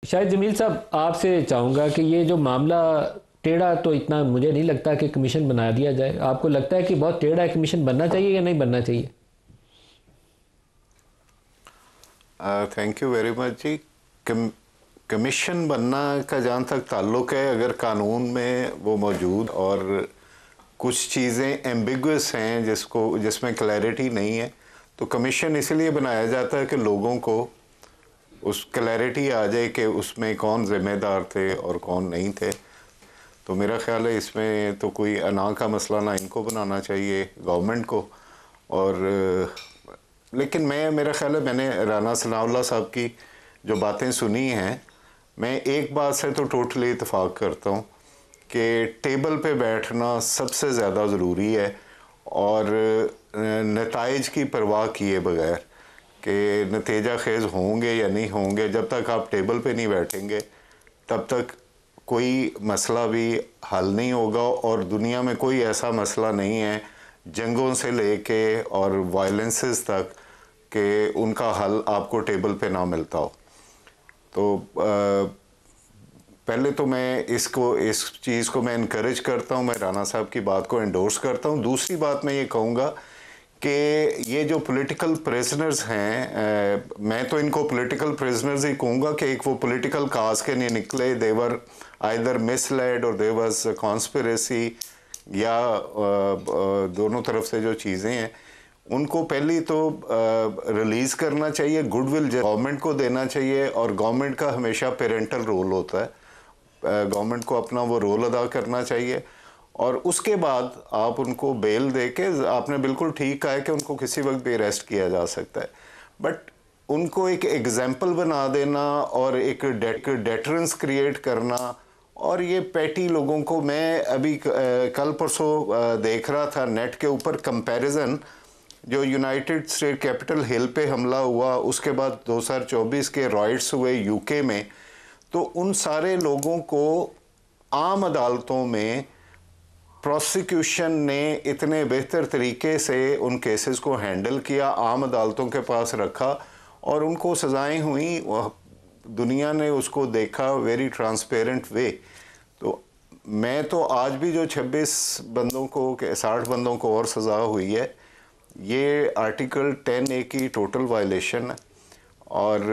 शायद जमील साहब आपसे चाहूँगा कि ये जो मामला टेढ़ा, तो इतना मुझे नहीं लगता कि कमीशन बना दिया जाए। आपको लगता है कि बहुत टेढ़ा कमीशन बनना चाहिए या नहीं बनना चाहिए? थैंक यू वेरी मच जी। कमीशन बनना का जहाँ तक ताल्लुक़ है, अगर कानून में वो मौजूद और कुछ चीज़ें एम्बिगुअस हैं जिसमें क्लैरिटी नहीं है, तो कमीशन इसलिए बनाया जाता है कि लोगों को उस क्लैरिटी आ जाए कि उसमें कौन ज़िम्मेदार थे और कौन नहीं थे। तो मेरा ख्याल है इसमें तो कोई अना का मसला ना इनको बनाना चाहिए, गवर्नमेंट को। और लेकिन मेरा ख्याल है मैंने राना सनाउल्लाह साहब की जो बातें सुनी हैं, मैं एक बात से तो टोटली इत्तेफाक करता हूँ कि टेबल पे बैठना सबसे ज़्यादा ज़रूरी है, और नताइज की परवाह किए बगैर कि नतीजा खेज़ होंगे या नहीं होंगे, जब तक आप टेबल पे नहीं बैठेंगे तब तक कोई मसला भी हल नहीं होगा। और दुनिया में कोई ऐसा मसला नहीं है, जंगों से लेके और वायलेंसेस तक, कि उनका हल आपको टेबल पे ना मिलता हो। तो पहले तो मैं इस चीज़ को मैं इनकरेज करता हूँ, मैं राना साहब की बात को एंडोर्स करता हूँ। दूसरी बात मैं ये कहूँगा कि ये जो पॉलिटिकल प्रिजनर्स हैं, मैं तो इनको पॉलिटिकल प्रिजनर्स ही कहूँगा कि एक वो पॉलिटिकल काज के नहीं निकले, देवर आइदर मिसलेड और देर वाज कॉन्स्पिरेसी, या दोनों तरफ से जो चीज़ें हैं उनको पहली तो रिलीज़ करना चाहिए, गुडविल गवर्नमेंट को देना चाहिए। और गवर्नमेंट का हमेशा पेरेंटल रोल होता है, गवर्नमेंट को अपना वो रोल अदा करना चाहिए। और उसके बाद आप उनको बेल दे के, आपने बिल्कुल ठीक कहा है कि उनको किसी वक्त भी अरेस्ट किया जा सकता है, बट उनको एक एग्जाम्पल बना देना और एक डेटरेंस क्रिएट करना। और ये पैटी लोगों को, मैं अभी कल परसों देख रहा था नेट के ऊपर कंपैरिजन, जो यूनाइटेड स्टेट कैपिटल हिल पे हमला हुआ, उसके बाद 2024 के रॉयट्स हुए यूके में, तो उन सारे लोगों को आम अदालतों में प्रोसिक्यूशन ने इतने बेहतर तरीके से उन केसेस को हैंडल किया, आम अदालतों के पास रखा और उनको सज़ाएं हुई, दुनिया ने उसको देखा वेरी ट्रांसपेरेंट वे। तो मैं तो आज भी जो 26 बंदों को 60 बंदों को और सज़ा हुई है, ये आर्टिकल 10A की टोटल वायलेशन है और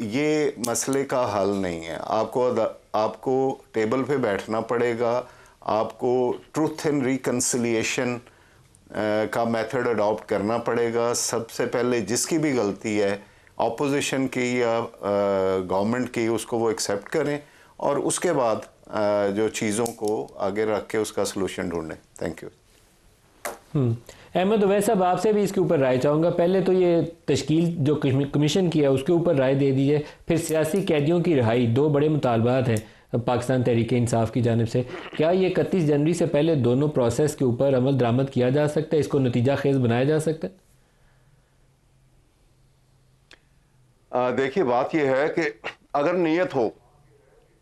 ये मसले का हल नहीं है। आपको टेबल पे बैठना पड़ेगा, आपको ट्रुथ एंड रिकन्सिलिएशन का मेथड अडॉप्ट करना पड़ेगा। सबसे पहले जिसकी भी गलती है, ऑपोजिशन की या गवर्नमेंट की, उसको वो एक्सेप्ट करें और उसके बाद जो चीज़ों को आगे रख के उसका सलूशन ढूंढें। Thank you. अहमद उवैस साहब, आपसे भी इसके ऊपर राय चाहूँगा। पहले तो ये तश्कील जो कमीशन किया उसके ऊपर राय दे दीजिए, फिर सियासी कैदियों की रिहाई, दो बड़े मुतालबात हैं पाकिस्तान तहरीक इंसाफ की जानिब से। क्या ये 31 जनवरी से पहले दोनों प्रोसेस के ऊपर अमल दरामद किया जा सकता है, इसको नतीजा खेज बनाया जा सकता है? देखिए, बात यह है कि अगर नीयत हो,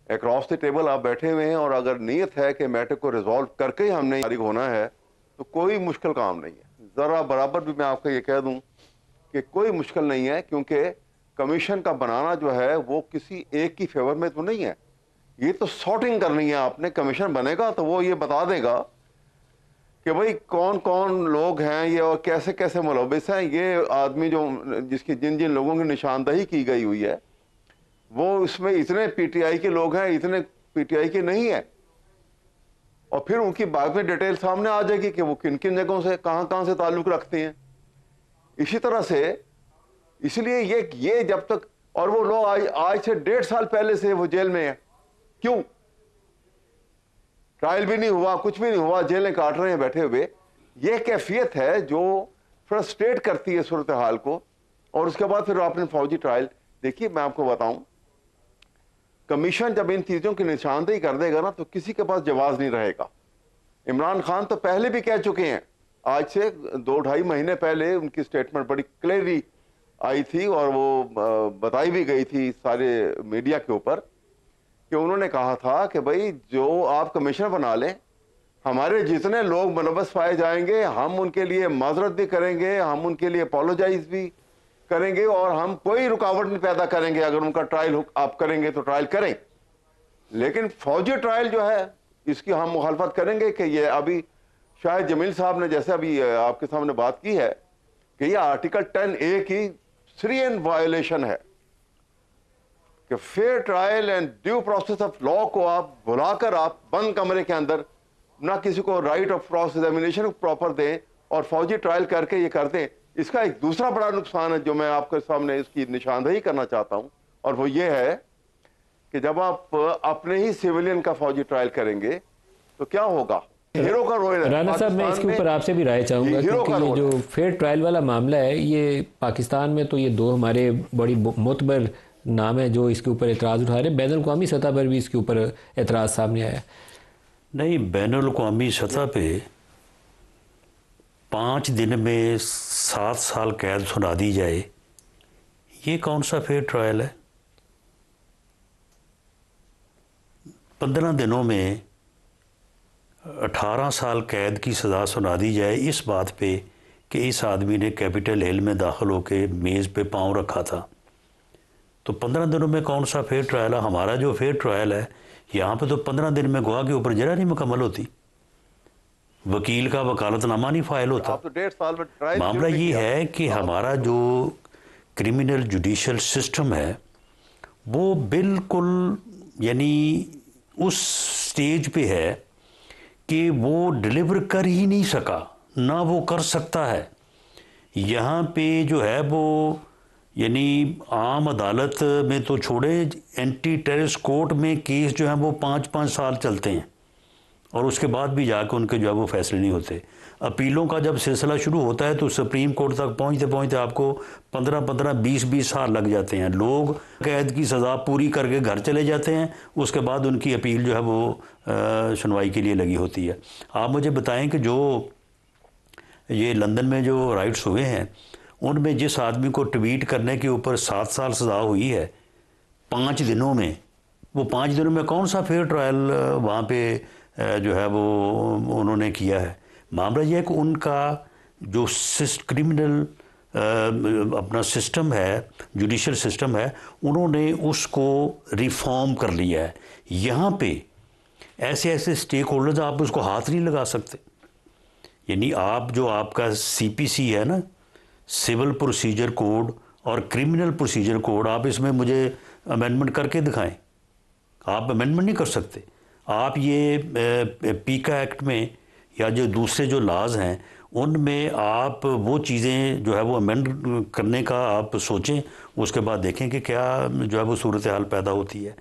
अक्रॉस द टेबल आप बैठे हुए हैं और अगर नीयत है कि मैटर को रिजॉल्व करके ही हमने फारिग होना है, तो कोई मुश्किल काम नहीं है। ज़रा बराबर भी मैं आपको ये कह दूं कि कोई मुश्किल नहीं है, क्योंकि कमीशन का बनाना जो है वो किसी एक की फेवर में तो नहीं है। ये तो सॉर्टिंग करनी है आपने। कमीशन बनेगा तो वो ये बता देगा कि भाई कौन कौन लोग हैं ये और कैसे कैसे मुलविस हैं। ये आदमी जो जिन जिन लोगों की निशानदही की गई हुई है, वो इसमें इतने पीटीआई के लोग हैं, इतने पीटीआई के नहीं है, और फिर उनकी बाद में डिटेल सामने आ जाएगी कि वो किन किन जगहों से कहां से ताल्लुक रखते हैं। इसी तरह से इसलिए ये जब तक, और वो लोग आज से 1.5 साल पहले से वो जेल में है। क्यों? ट्रायल भी नहीं हुआ, कुछ भी नहीं हुआ, जेलें काट रहे हैं बैठे हुए। ये कैफियत है जो फ्रस्ट्रेट करती है सूरत हाल को। और उसके बाद फिर आपने फौजी ट्रायल देखिए। मैं आपको बताऊं, कमीशन जब इन चीजों की निशानदेही कर देगा ना, तो किसी के पास जवाब नहीं रहेगा। इमरान खान तो पहले भी कह चुके हैं, आज से 2-2.5 महीने पहले उनकी स्टेटमेंट बड़ी क्लियरली आई थी और वो बताई भी गई थी सारे मीडिया के ऊपर, कि उन्होंने कहा था कि भाई जो आप कमिश्नर बना लें, हमारे जितने लोग मुलव्वस पाए जाएंगे हम उनके लिए माजरत भी करेंगे, हम उनके लिए अपोलोजाइज भी करेंगे और हम कोई रुकावट नहीं पैदा करेंगे। अगर उनका ट्रायल आप करेंगे तो ट्रायल करें, लेकिन फौजी ट्रायल जो है इसकी हम मुखालफत करेंगे कि ये अभी शायद जमील साहब ने जैसे अभी आपके सामने बात की है कि ये आर्टिकल 10A की सीरियस वायोलेशन है कि fair trial and due process of law को आप बुलाकर आप बंद कमरे के अंदर ना किसी को right of cross examination proper दें और फौजी ट्रायल करके ये कर दें। इसका एक दूसरा बड़ा नुकसान है जो मैं आपके सामने इसकी निशानदेही करना चाहता हूं, और वो ये है कि जब आप अपने ही सिविलियन का फौजी ट्रायल करेंगे तो क्या होगा, हीरो का रोल है। राना साहब, मैं इसके ऊपर आपसे भी राय चाहूँगा, क्योंकि ये जो फेयर ट्रायल वाला मामला है ये पाकिस्तान में तो ये दो हमारे बड़ी मोतबर नाम है जो इसके ऊपर एतराज़ उठा रहे हैं। बैनुल अक़वामी सतह पर भी इसके ऊपर एतराज़ सामने आया। नहीं, बैनुल अक़वामी सतह पे 5 दिन में 7 साल कैद सुना दी जाए, ये कौन सा फेयर ट्रायल है? 15 दिनों में 18 साल कैद की सज़ा सुना दी जाए इस बात पे कि इस आदमी ने कैपिटल हिल में दाखिल होकर मेज़ पे पाँव रखा था। तो 15 दिनों में कौन सा फेयर ट्रायल है? हमारा जो फेयर ट्रायल है यहाँ पे तो 15 दिन में गवाह के ऊपर जरा नहीं मुकम्मल होती, वकील का वकालतनामा नहीं फाइल होता। तो 1.5 साल में ट्रायल मामला ये है कि हमारा जो क्रिमिनल जुडिशल सिस्टम है वो बिल्कुल यानी उस स्टेज पे है कि वो डिलीवर कर ही नहीं सका, ना वो कर सकता है। यहाँ पे जो है वो यानी आम अदालत में तो छोड़े, एंटी टेररिस्ट कोर्ट में केस जो है वो 5-5 साल चलते हैं और उसके बाद भी जाकर उनके जो है वो फैसले नहीं होते। अपीलों का जब सिलसिला शुरू होता है तो सुप्रीम कोर्ट तक पहुंचते पहुंचते आपको 15-15, 20-20 साल लग जाते हैं। लोग कैद की सज़ा पूरी करके घर चले जाते हैं, उसके बाद उनकी अपील जो है वो सुनवाई के लिए लगी होती है। आप मुझे बताएं कि जो ये लंदन में जो राइट्स हुए हैं उनमें जिस आदमी को ट्वीट करने के ऊपर 7 साल सज़ा हुई है 5 दिनों में, वो 5 दिनों में कौन सा फेयर ट्रायल वहाँ पे जो है वो उन्होंने किया है? मामला यह है कि उनका जो क्रिमिनल अपना सिस्टम है, जुडिशल सिस्टम है, उन्होंने उसको रिफॉर्म कर लिया है। यहाँ पे ऐसे ऐसे स्टेक होल्डर्स आप उसको हाथ नहीं लगा सकते। यानी आप जो आपका CPC है ना, सिविल प्रोसीजर कोड और क्रिमिनल प्रोसीजर कोड, आप इसमें मुझे अमेंडमेंट करके दिखाएं। आप अमेंडमेंट नहीं कर सकते। आप ये पीका एक्ट में या जो दूसरे जो लॉज हैं उनमें आप वो चीज़ें जो है वो अमेंड करने का आप सोचें, उसके बाद देखें कि क्या जो है वो सूरत हाल पैदा होती है।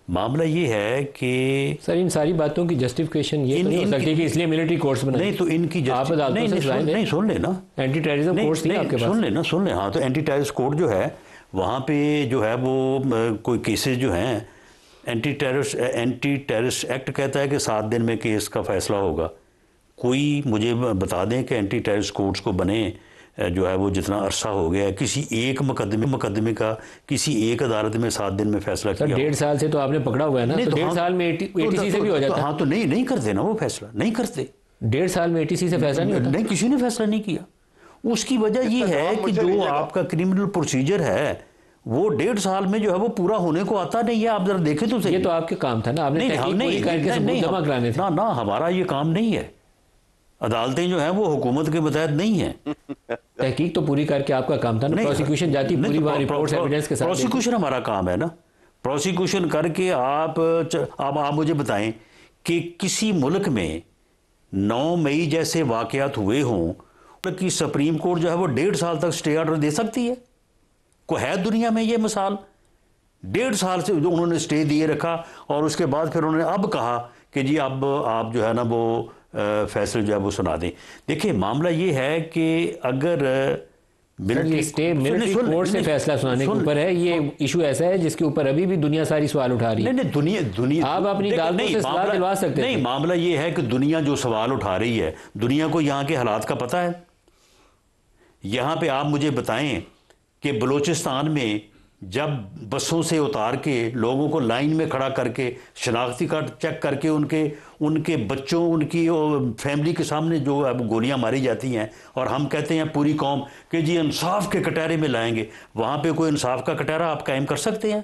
मामला ये है कि सर इन सारी बातों की जस्टिफिकेशन ये नहीं हो सकती कि इसलिए मिलिट्री कोर्ट्स बनाए। नहीं तो इनकी आप नहीं सुन लेना, एंटी टेररिज्म कोर्ट्स नहीं आपके पास, सुन ले। हाँ, तो एंटी टेररिस्ट कोर्ट जो है वहाँ पे जो है वो कोई केसेस जो हैं एंटी टेररिस्ट एक्ट कहता है कि 7 दिन में केस का फैसला होगा। कोई मुझे बता दें कि एंटी टेररिस्ट कोर्ट्स को बने जो है वो जितना अरसा हो गया है, किसी एक मुकदमे का किसी एक अदालत में 7 दिन में फैसला किया। 1.5 साल से तो आपने पकड़ा हुआ है ना, तो 1.5 साल में ATC से भी हो जाता है। हाँ, तो नहीं करते ना वो फैसला, नहीं करते। 1.5 साल में ATC से फैसला नहीं होता। नहीं, किसी ने फैसला नहीं किया। उसकी वजह ये है कि जो आपका क्रिमिनल प्रोसीजर है वो 1.5 साल में जो है वो पूरा होने को आता नहीं है। आप जरा देखें तो सही। ये तो आपके काम था ना, आपने जमा कराने थे। ना, हमारा ये काम नहीं है। अदालतें जो हैं वो हुकूमत के बतायत नहीं है। तहकीक तो पूरी करके आपका काम था ना, प्रोसिक्यूशन जाती पूरी वहाँ रिपोर्ट्स एविडेंस के साथ। प्रोसिक्यूशन हमारा काम है ना, प्रोसिक्यूशन करके आप मुझे बताएं कि किसी मुल्क में 9 मई जैसे वाकयात हुए हों कि सुप्रीम कोर्ट जो है वो 1.5 साल तक स्टे ऑर्डर दे सकती है? कोई है दुनिया में ये मिसाल? 1.5 साल से जो उन्होंने स्टे दिए रखा और उसके बाद फिर उन्होंने अब कहा कि जी अब आप जो है ना वो फैसले जो है वो सुना दें। देखिए मामला ये है कि अगर मिलिट्री कोर्ट से फैसला सुनाने के ऊपर है, ये इशू ऐसा है जिसके ऊपर अभी भी दुनिया सारी सवाल उठा रही है। नहीं, दुनिया आप अपनी अदालतों से सलाह दिलवा सकते हैं। नहीं, मामला ये है कि दुनिया जो सवाल उठा रही है, दुनिया को यहाँ के हालात का पता है। यहाँ पे आप मुझे बताएं कि बलूचिस्तान में जब बसों से उतार के लोगों को लाइन में खड़ा करके शनाख्ती कार्ड चेक करके उनके बच्चों, उनकी फैमिली के सामने जो अब गोलियां मारी जाती हैं, और हम कहते हैं पूरी कौम कि जी इंसाफ के कटहरे में लाएंगे। वहाँ पे कोई इंसाफ का कटहरा आप कायम कर सकते हैं?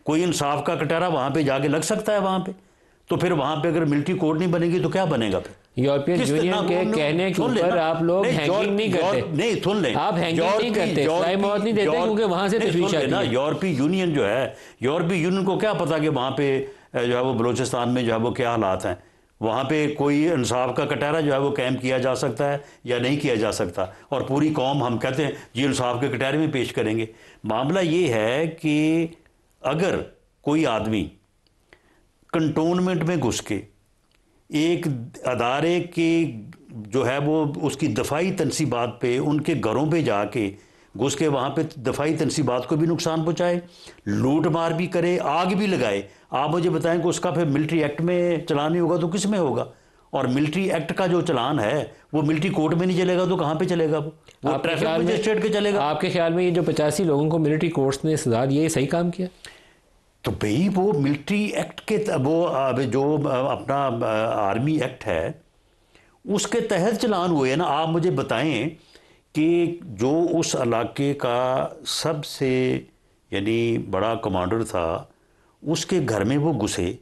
कोई इंसाफ का कटहरा वहाँ पे जाके लग सकता है वहाँ पे? तो फिर वहाँ पे अगर मिलिट्री कोर्ट नहीं बनेगी तो क्या बनेगा फिर? यूरोपियन यूनियन के कहने के ऊपर आप लोग हैंगिंग नहीं करते। नहीं, सुन लें, आप हैंगिंग नहीं करते, सजाए मौत नहीं देते, क्योंकि वहां से तशवीश आती है। यूरोपीय यूनियन जो है, यूरोपीय यूनियन को क्या पता कि वहाँ पे जो है वो बलूचिस्तान में जो है वो क्या हालात हैं? वहाँ पे कोई इंसाफ का कटहरा जो है वो कायम किया जा सकता है या नहीं किया जा सकता? और पूरी कौम हम कहते हैं जी इंसाफ के कटहरे में पेश करेंगे। मामला ये है कि अगर कोई आदमी कंटोनमेंट में घुस के एक अदारे के जो है वो उसकी दफाई तनसीबात पे, उनके घरों पे जाके घुस के वहाँ पे दफाई तनसीबात को भी नुकसान पहुँचाए, लूट मार भी करे, आग भी लगाए, आप मुझे बताएं कि उसका फिर मिलिट्री एक्ट में चलान नहीं होगा तो किस में होगा? और मिलिट्री एक्ट का जो चलान है वो मिलिट्री कोर्ट में नहीं चलेगा तो कहाँ पे चलेगा? वो ट्रैफिक मजिस्ट्रेट के चलेगा। आपके ख्याल में ये जो 85 लोगों को मिलिट्री कोर्ट्स ने सजा दी, ये सही काम किया? तो भाई वो मिलिट्री एक्ट के वो जो अपना आर्मी एक्ट है उसके तहत चलान हुए हैं ना। आप मुझे बताएं कि जो उस इलाके का सबसे यानी बड़ा कमांडर था, उसके घर में वो घुसे,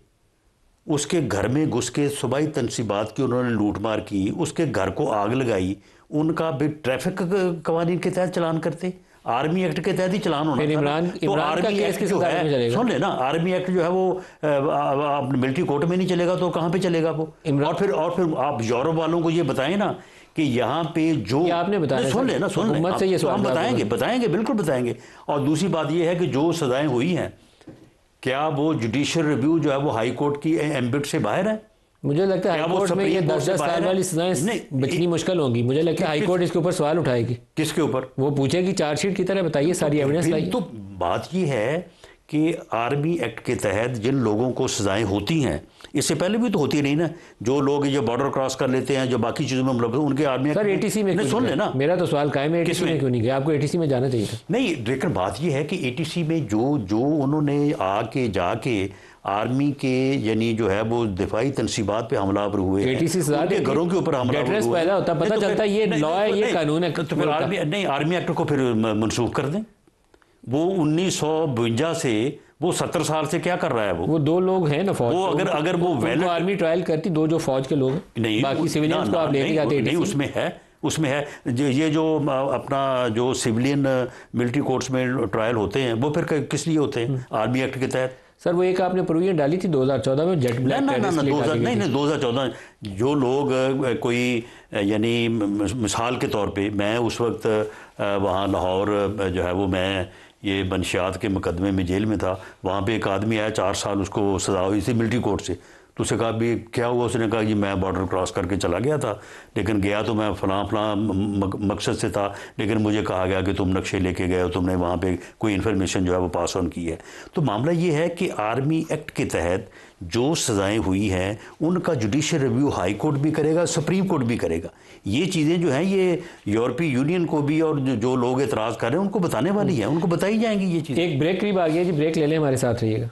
उसके घर में घुस के सूबाई तनसीबात की उन्होंने लूटमार की, उसके घर को आग लगाई, उनका भी ट्रैफिक कवानीन के तहत चलान करते, आर्मी एक्ट के तहत ही चलान होना था। तो आर्मी एक्ट जो है, सुन लेना, आर्मी एक्ट जो है वो मिलिट्री कोर्ट में नहीं चलेगा तो कहाँ पे चलेगा वो? और फिर आप यूरोप वालों को ये बताएं ना कि यहाँ पे जो आपने बताया, सुन लेना, हम बताएंगे बिल्कुल बताएंगे। और दूसरी बात ये है कि जो सजाएं हुई हैं, क्या वो जुडिशियल रिव्यू जो है वो हाई कोर्ट की एम्बिट से बाहर है? मुझे लगता है हाई कोर्ट में ये 10 साल वाली सजाएं बचनी मुश्किल होंगी। मुझे लगता है हाई कोर्ट इसके ऊपर सवाल उठाएगी। किसके ऊपर? वो पूछेगी चार्जशीट की तरह बताइए, सारी एविडेंस लाइए। तो बात ये है कि आर्मी एक्ट के तहत जिन लोगों को सजाएं होती हैं, इससे पहले भी तो होती नहीं ना, जो लोग जो बॉर्डर क्रॉस कर लेते हैं, जो बाकी चीजों में मुलव्वस, उनके आर्मी सर एटीसी में सुन लेना, मेरा तो सवाल कायम है, एटीसी में क्यों नहीं गया? आपको एटीसी में जाना चाहिए था। नहीं, लेकिन बात यह है कि एटीसी में जो उन्होंने आके जाके आर्मी के यानी जो है वो दिफाई तनसीबात पे हमलावर हुए, एटीसी उनके घरों के ऊपर हमलावर हुए, पैदा होता पता चलता ये लॉ है, ये कानून है। तो फिर आर्मी एक्ट को फिर मनसूख कर दें। वो 1952 से वो 70 साल से क्या कर रहा है? वो 2 लोग हैं ना फौज, वो अगर वो वैलिड आर्मी ट्रायल करती, 2 जो फौज के लोग नहीं, बाकी सिविलियंस को आप लेके जाते नहीं, उसमें है ये जो अपना जो सिविलियन मिलिट्री कोर्ट्स में ट्रायल होते हैं वो फिर किस लिए होते हैं? आर्मी एक्ट के तहत। सर वो एक आपने प्रोविजन डाली थी 2014 में, जेट ब्लैक नहीं 2014 जो लोग कोई यानी मिसाल के तौर पे, मैं उस वक्त वहाँ लाहौर जो है वो मैं ये मनशियात के मुकदमे में जेल में था, वहाँ पे एक आदमी आया 4 साल उसको सजा हुई थी मिलिट्री कोर्ट से, तो उसे कहा भी क्या हुआ? उसने कहा कि मैं बॉर्डर क्रॉस करके चला गया था, लेकिन गया तो मैं फलां मकसद से था, लेकिन मुझे कहा गया कि तुम नक्शे लेके गए हो, तुमने वहाँ पे कोई इन्फॉर्मेशन जो है वो पास ऑन की है। तो मामला ये है कि आर्मी एक्ट के तहत जो सजाएं हुई हैं उनका जुडिशियल रिव्यू हाई कोर्ट भी करेगा, सुप्रीम कोर्ट भी करेगा। ये चीज़ें जो हैं ये यूरोपीय यूनियन को भी और जो लोग एतराज़ कर रहे हैं उनको बताने वाली हैं, उनको बताई जाएंगी ये चीज़ें। एक ब्रेक करीब आ गया जी, ब्रेक ले लें, हमारे साथ रहिएगा।